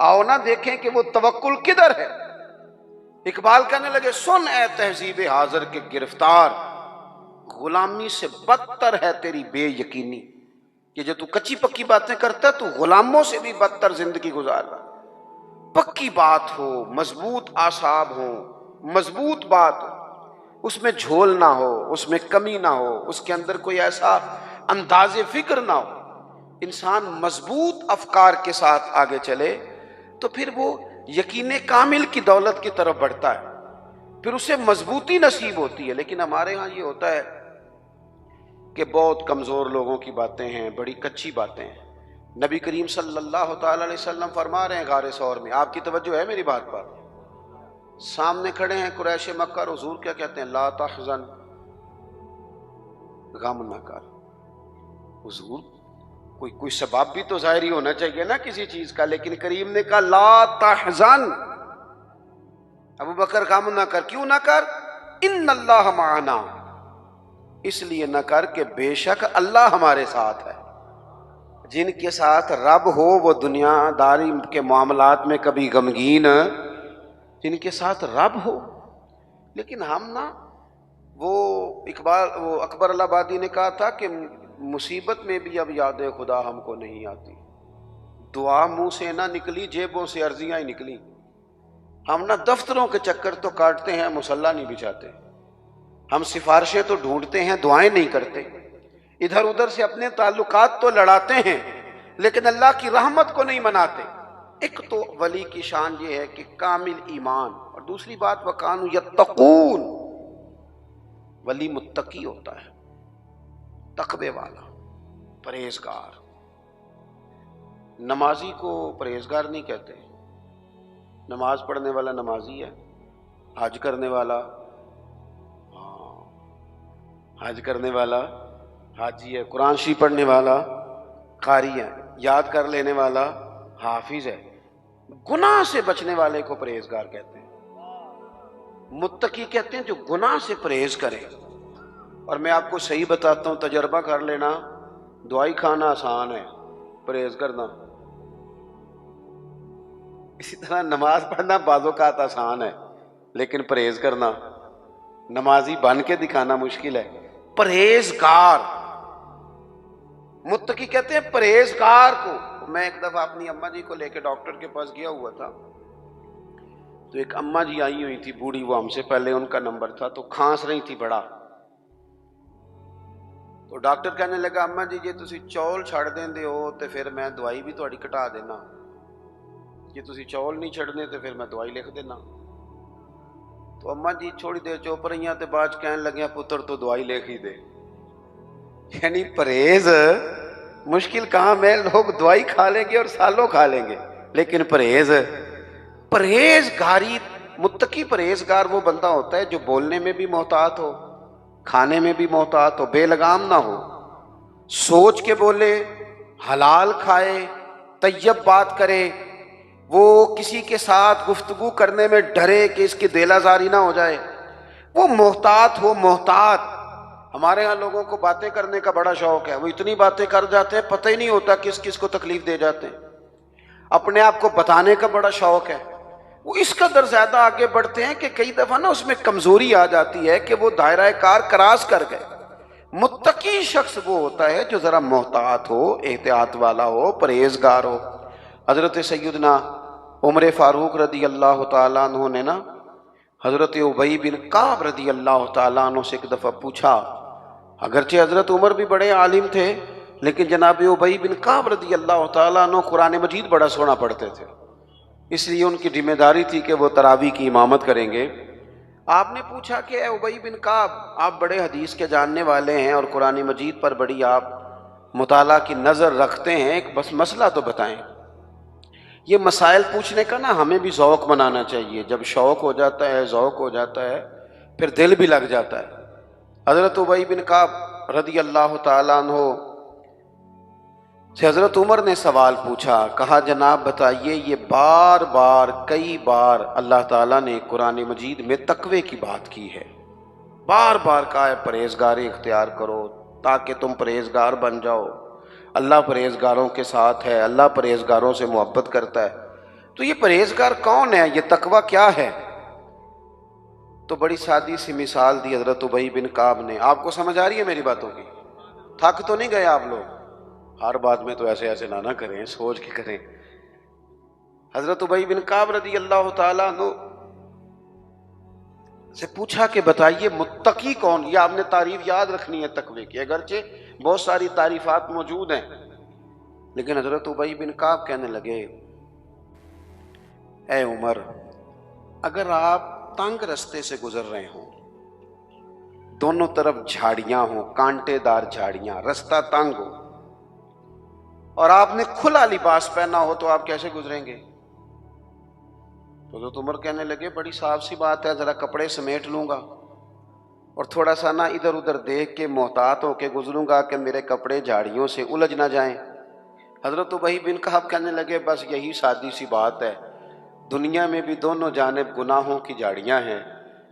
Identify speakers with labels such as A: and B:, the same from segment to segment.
A: آؤ نہ دیکھیں کہ وہ توکل کدھر ہے۔ اقبال کہنے لگے سن اے تہذیب حاضر کے گرفتار، غلامی سے بدتر ہے تیری بے یقینی، کہ جو تو کچی پکی باتیں کرتا ہے تو غلاموں سے بھی بدتر زندگی گزار رہا۔ پکی بات ہو، مضبوط اعصاب ہو، مضبوط بات ہو، اس میں جھول نہ ہو، اس میں کمی نہ ہو، اس کے اندر کوئی ایسا انداز فکر نہ ہو، انسان مضبوط افکار کے ساتھ آگے چلے تو پھر وہ یقین کامل کی دولت کی طرف بڑھتا ہے، پھر اسے مضبوطی نصیب ہوتی ہے۔ لیکن ہمارے ہاں یہ ہوتا ہے کہ بہت کمزور لوگوں کی باتیں ہیں، بڑی کچی باتیں ہیں۔ نبی کریم صلی اللہ تعالی علیہ وسلم فرما رہے ہیں غار ثور میں، آپ کی توجہ ہے میری بات پر، سامنے کھڑے ہیں قریش مکہ اور حضور کیا کہتے ہیں؟ لا تحزن، غم نہ کر۔ حضور کوئی سبب بھی تو ظاہری ہونا چاہیے نا کسی چیز کا، لیکن کریم نے کہا لا تحزن، ابو بکر غم نہ کر۔ کیوں نہ کر؟ ان اللہ معنا، اس لیے نہ کر کہ بے شک اللہ ہمارے ساتھ ہے۔ جن کے ساتھ رب ہو وہ دنیا داری کے معاملات میں کبھی غمگین، جن کے ساتھ رب ہو۔ لیکن ہم نا وہ اکبر الہآبادی نے کہا تھا کہ مصیبت میں بھی اب یاد خدا ہم کو نہیں آتی، دعا منہ سے نہ نکلی، جیبوں سے عرضیاں ہی نکلی۔ ہم نہ دفتروں کے چکر تو کاٹتے ہیں، مصلی نہیں بچھاتے، ہم سفارشیں تو ڈھونڈتے ہیں، دعائیں نہیں کرتے، ادھر ادھر سے اپنے تعلقات تو لڑاتے ہیں لیکن اللہ کی رحمت کو نہیں مناتے۔ ایک تو ولی کی شان یہ ہے کہ کامل ایمان، اور دوسری بات وَكَانُوا يَتَّقُونَ، ولی متقی ہوتا ہے، تقوی والا، پرہیزگار۔ نمازی کو پرہیزگار نہیں کہتے، نماز پڑھنے والا نمازی ہے، حج کرنے والا حج کرنے والا حاجی ہے، قرآن شریف پڑھنے والا قاری ہے، یاد کر لینے والا حافظ ہے۔ گناہ سے بچنے والے کو پرہیزگار کہتے ہیں، متقی کہتے ہیں جو گناہ سے پرہیز کرے۔ اور میں آپ کو صحیح بتاتا ہوں، تجربہ کر لینا، دعائی کھانا آسان ہے، پرہیز کرنا، اسی طرح نماز پڑھنا بعض اوقات آسان ہے لیکن پرہیز کرنا، نمازی بن کے دکھانا مشکل ہے۔ پرہیزگار، متقی کہتے ہیں پرہیزگار کو۔ میں ایک دفعہ اپنی اماں جی کو لے کے ڈاکٹر کے پاس گیا ہوا تھا، تو ایک اماں جی آئی ہوئی تھی بوڑھی، وہ ہم سے پہلے ان کا نمبر تھا، تو کھانس رہی تھی بڑا۔ تو ڈاکٹر کہنے لگا اماں جی جی تسی چول چھڑ دیندے ہو تے پھر میں دوائی بھی تہاڈی کٹا دینا، جی تسی چول نہیں چھڑنے تے پھر میں دوائی لکھ دینا۔ تو اماں جی تھوڑی دیر چپ رہیاں تے بعد کہنے لگیاں پتر تو دوائی لکھ ہی دے۔ یعنی پرہیز مشکل کام ہے، لوگ دوائی کھا لیں گے اور سالوں کھا لیں گے، لیکن پرہیزگاری، متقی پرہیزگار وہ بندہ ہوتا ہے جو بولنے میں بھی محتاط ہو، کھانے میں بھی محتاط ہو، بے لگام نہ ہو، سوچ کے بولے، حلال کھائے، طیب بات کرے، وہ کسی کے ساتھ گفتگو کرنے میں ڈرے کہ اس کی دل آزاری نہ ہو جائے، وہ محتاط ہو، محتاط۔ ہمارے ہاں لوگوں کو باتیں کرنے کا بڑا شوق ہے، وہ اتنی باتیں کر جاتے ہیں پتہ ہی نہیں ہوتا کس کس کو تکلیف دے جاتے ہیں۔ اپنے آپ کو بتانے کا بڑا شوق ہے، وہ اس قدر زیادہ آگے بڑھتے ہیں کہ کئی دفعہ نا اس میں کمزوری آ جاتی ہے کہ وہ دائرہ کار کراس کر گئے۔ متقی شخص وہ ہوتا ہے جو ذرا محتاط ہو، احتیاط والا ہو، پرہیزگار ہو۔ حضرت سیدنا عمر فاروق رضی اللہ تعالیٰ عنہ نے نا حضرت ابی بن کعب رضی اللہ تعالیٰ عنہ سے ایک دفعہ پوچھا، اگرچہ حضرت عمر بھی بڑے عالم تھے لیکن جناب ابی بن کعب رضی اللہ تعالیٰ عنہ قرآن مجید بڑا سونا پڑھتے تھے، اس لیے ان کی ذمہ داری تھی کہ وہ تراویح کی امامت کریں گے۔ آپ نے پوچھا کہ اے ابی بن کعب، آپ بڑے حدیث کے جاننے والے ہیں اور قرآن مجید پر بڑی آپ مطالعہ کی نظر رکھتے ہیں، ایک بس مسئلہ تو بتائیں۔ یہ مسائل پوچھنے کا نا ہمیں بھی ذوق بنانا چاہیے، جب شوق ہو جاتا ہے، ذوق ہو جاتا ہے، پھر دل بھی لگ جاتا ہے۔ حضرت ابی بن کعب رضی اللہ تعالیٰ عنہ سے حضرت عمر نے سوال پوچھا، کہا جناب بتائیے، یہ بار بار کئی بار اللہ تعالیٰ نے قرآن مجید میں تقوی کی بات کی ہے، بار بار کہا ہے پرہیزگاری اختیار کرو تاکہ تم پرہیزگار بن جاؤ، اللہ پرہیزگاروں کے ساتھ ہے، اللہ پرہیزگاروں سے محبت کرتا ہے۔ تو یہ پرہیزگار کون ہے، یہ تقوی کیا ہے؟ تو بڑی سادی سی مثال دی حضرت ابی بن کعب نے. آپ کو سمجھ آ رہی ہے میری باتوں کی؟ تھک تو نہیں گئے آپ لوگ؟ ہر بات میں تو ایسے نہ کریں، سوچ کے کریں. حضرت ابی بن کعب رضی اللہ تعالیٰ عنہ سے پوچھا کہ بتائیے متقی کون؟ یہ آپ نے تعریف یاد رکھنی ہے تقوی کی، اگرچہ بہت ساری تعریفات موجود ہیں، لیکن حضرت ابی بن کعب کہنے لگے اے عمر، اگر آپ تنگ رستے سے گزر رہے ہوں، دونوں طرف جھاڑیاں ہوں، کانٹے دار جھاڑیاں، رستہ تنگ ہو، اور آپ نے کھلا لباس پہنا ہو، تو آپ کیسے گزریں گے؟ تو حضرت عمر کہنے لگے بڑی صاف سی بات ہے، ذرا کپڑے سمیٹ لوں گا اور تھوڑا سا نہ ادھر ادھر دیکھ کے محتاط ہو کے گزروں گا کہ میرے کپڑے جھاڑیوں سے الجھ نہ جائیں. حضرت ابی بن کعب کہنے لگے بس یہی سادی سی بات ہے، دنیا میں بھی دونوں جانب گناہوں کی جھاڑیاں ہیں،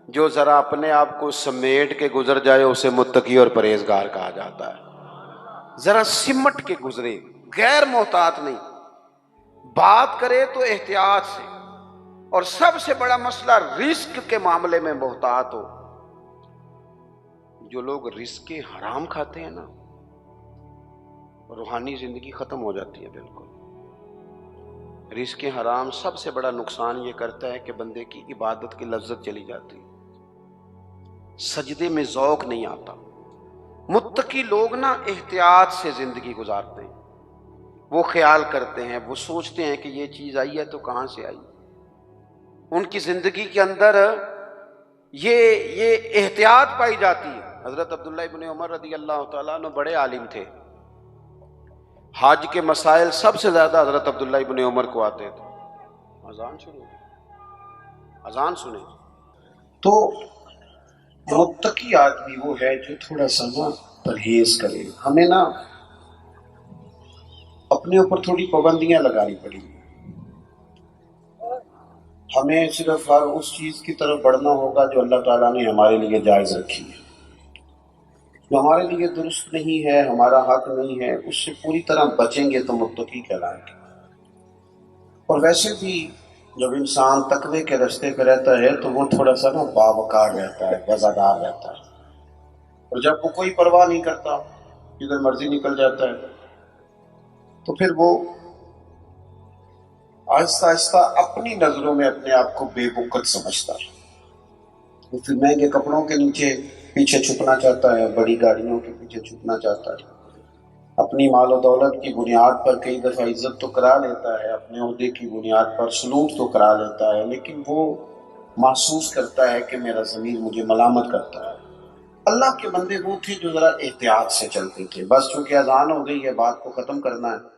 A: جو ذرا اپنے آپ کو سمیٹ کے گزر جائے اسے متقی اور پرہیزگار کہا جاتا ہے. ذرا سمٹ کے گزرے، غیر محتاط نہیں، بات کرے تو احتیاط سے، اور سب سے بڑا مسئلہ رزق کے معاملے میں محتاط ہو. جو لوگ رزق حرام کھاتے ہیں نا، روحانی زندگی ختم ہو جاتی ہے بالکل. رزق حرام سب سے بڑا نقصان یہ کرتا ہے کہ بندے کی عبادت کی لذت چلی جاتی، سجدے میں ذوق نہیں آتا. متقی لوگ نا احتیاط سے زندگی گزارتے ہیں، وہ خیال کرتے ہیں، وہ سوچتے ہیں کہ یہ چیز آئی ہے تو کہاں سے آئی. ان کی زندگی کے اندر یہ احتیاط پائی جاتی ہے. حضرت عبداللہ ابن عمر رضی اللہ تعالیٰ عنہ بڑے عالم تھے، حج کے مسائل سب سے زیادہ حضرت عبداللہ ابن عمر کو آتے تھے. اذان شروع ہوئی، اذان سنیں. تو متقی آدمی وہ ہے جو تھوڑا سا نا پرہیز کرے. ہمیں نا اپنے اوپر تھوڑی پابندیاں لگانی پڑی. ہمیں صرف ہر اس چیز کی طرف بڑھنا ہوگا جو اللہ تعالیٰ نے ہمارے لیے جائز رکھی ہے. جو ہمارے لیے درست نہیں ہے، ہمارا حق نہیں ہے، اس سے پوری طرح بچیں گے تو متقی کہلائیں گے. اور ویسے بھی جب انسان تقوی کے رستے پہ رہتا ہے تو وہ تھوڑا سا نا باوقار رہتا ہے، وفادار رہتا ہے. اور جب وہ کوئی پرواہ نہیں کرتا، جدھر مرضی نکل جاتا ہے، تو پھر وہ آہستہ آہستہ اپنی نظروں میں اپنے آپ کو بے وقت سمجھتا ہے. وہ پھر مہنگے کپڑوں کے نیچے پیچھے چھپنا چاہتا ہے، بڑی گاڑیوں کے پیچھے چھپنا چاہتا ہے، اپنی مال و دولت کی بنیاد پر کئی دفعہ عزت تو کرا لیتا ہے، اپنے عہدے کی بنیاد پر سلوک تو کرا لیتا ہے، لیکن وہ محسوس کرتا ہے کہ میرا ضمیر مجھے ملامت کرتا ہے. اللہ کے بندے وہ تھے جو ذرا احتیاط سے چلتے تھے. بس چونکہ اذان ہو گئی ہے، بات کو ختم کرنا ہے.